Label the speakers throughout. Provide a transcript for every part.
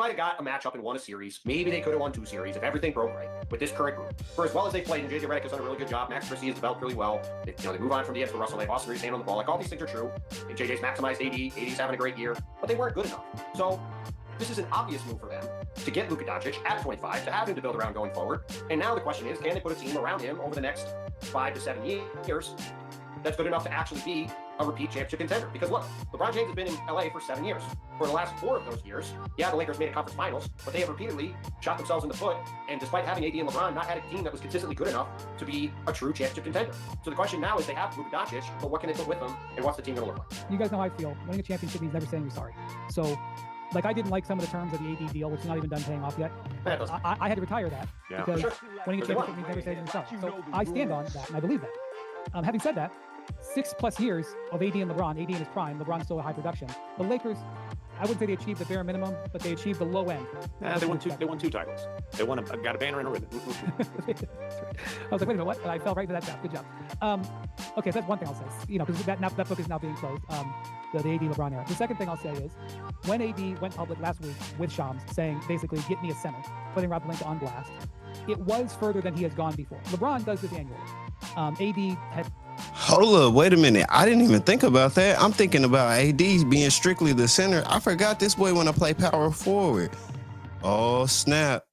Speaker 1: might have got a matchup and won a series. Maybe they could have won 2 series if everything broke right with this current group. For as well as they played, and JJ Redick has done a really good job. Max Christie has developed really well. They move on from the edge to Russell. They have Austin Reaves hand on the ball. Like, all these things are true. And JJ's maximized AD. AD's having a great year, but they weren't good enough. So this is an obvious move for them to get Luka Doncic at 25, to have him to build around going forward. And now the question is, can they put a team around him over the next 5 to 7 years that's good enough to actually be a repeat championship contender? Because look, LeBron James has been in LA for 7 years. For the last 4 of those years, yeah, the Lakers made a conference finals, but they have repeatedly shot themselves in the foot, and despite having AD and LeBron, not had a team that was consistently good enough to be a true championship contender. So the question now is, they have Luka Doncic, but what can they put with them, and what's the team going to look like?
Speaker 2: You guys know how I feel. Winning a championship means never saying you're sorry. So, like, I didn't like some of the terms of the AD deal, which is not even done paying off yet. I had to retire that because winning a championship means never saying you're sorry. So I stand on that, and I believe that. Having said that, 6+ years of AD and LeBron, AD in his prime, LeBron's still a high production. The Lakers, I wouldn't say they achieved the bare minimum, but they achieved the low end.
Speaker 3: They won 2 titles. They got a banner and a ribbon.
Speaker 2: I was like, wait a minute, what? I fell right into that trap. Good job. Okay, so that's one thing I'll say. Because that book is now being closed. The AD LeBron era. The second thing I'll say is, when AD went public last week with Shams saying basically, get me a center, putting Rob Pelinka on blast, it was further than he has gone before. LeBron does this annually. AD had.
Speaker 4: Hold up, wait a minute. I didn't even think about that. I'm thinking about AD being strictly the center. I forgot this boy want to play power forward. Oh, snap.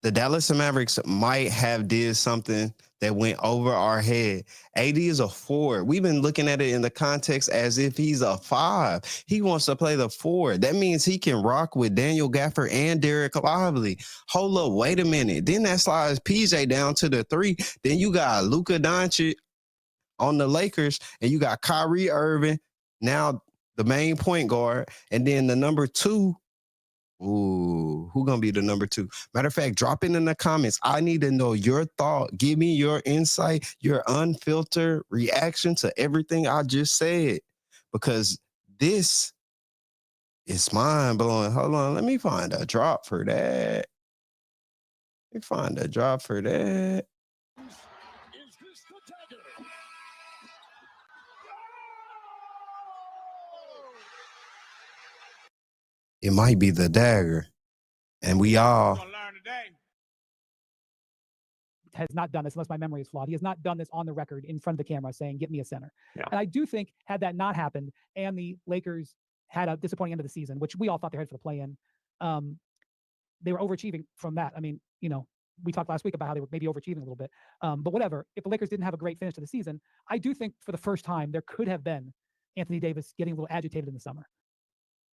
Speaker 4: The Dallas Mavericks might have did something that went over our head. AD is a 4. We've been looking at it in the context as if he's a 5. He wants to play the 4. That means he can rock with Daniel Gafford and Dereck Lively. Hold up, wait a minute. Then that slides PJ down to the 3. Then you got Luka Doncic on the Lakers, and you got Kyrie Irving, now the main point guard, and then the number 2. Ooh, who gonna be the number 2? Matter of fact, drop it in the comments. I need to know your thought. Give me your insight, your unfiltered reaction to everything I just said, because this is mind-blowing. Hold on, let me find a drop for that. It might be the dagger. And we all
Speaker 2: has not done this, unless my memory is flawed. He has not done this on the record in front of the camera saying, get me a center.
Speaker 3: Yeah.
Speaker 2: And I do think, had that not happened and the Lakers had a disappointing end of the season, which we all thought they had for the play-in, they were overachieving from that. I mean, we talked last week about how they were maybe overachieving a little bit. But whatever, if the Lakers didn't have a great finish to the season, I do think for the first time there could have been Anthony Davis getting a little agitated in the summer.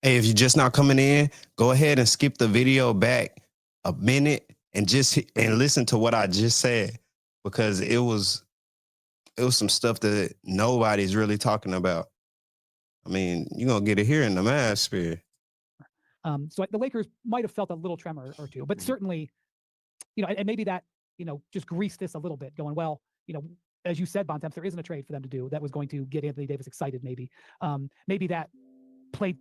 Speaker 4: Hey, if you're just not coming in, go ahead and skip the video back a minute and listen to what I just said, because it was some stuff that nobody's really talking about. I mean, you're going to get it here in the Mavs sphere.
Speaker 2: So the Lakers might have felt a little tremor or two, but certainly, and maybe that, just greased this a little bit, going, well, as you said, Bontemps, there isn't a trade for them to do that was going to get Anthony Davis excited, maybe. Maybe that played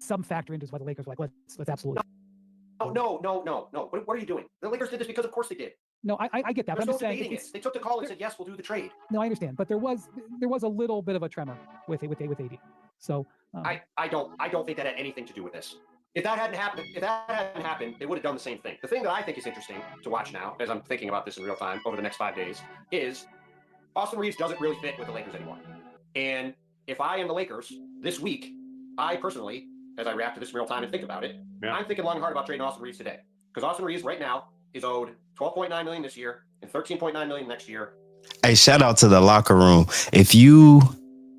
Speaker 2: some factor into why the Lakers were like, let's absolutely.
Speaker 1: No. What are you doing? The Lakers did this because, of course, they did.
Speaker 2: No, I get that.
Speaker 1: There's
Speaker 2: but I'm
Speaker 1: no
Speaker 2: just saying
Speaker 1: debating it. They took the call and said, yes, we'll do the trade.
Speaker 2: No, I understand, but there was a little bit of a tremor with AD. So
Speaker 1: I don't think that had anything to do with this. If that hadn't happened, they would have done the same thing. The thing that I think is interesting to watch now, as I'm thinking about this in real time over the next 5 days, is Austin Reaves doesn't really fit with the Lakers anymore. And if I am the Lakers this week, I personally, as I react to this in real time and think about it, I'm thinking long and hard about trading Austin Reaves today. Because Austin Reaves right now is owed $12.9 million this year and $13.9 million next year.
Speaker 4: Hey, shout out to the locker room.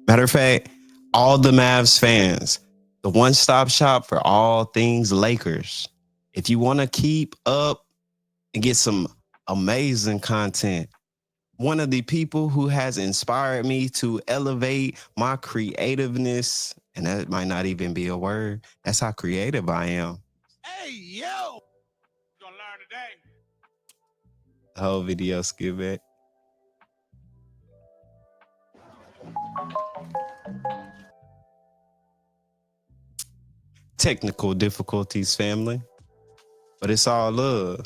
Speaker 4: Matter of fact, all the Mavs fans, the one-stop shop for all things Lakers. If you want to keep up and get some amazing content, one of the people who has inspired me to elevate my creativeness, and that might not even be a word, that's how creative I am.
Speaker 5: Hey, yo! You're gonna learn today.
Speaker 4: The whole video, skip back. Technical difficulties, family, but it's all love.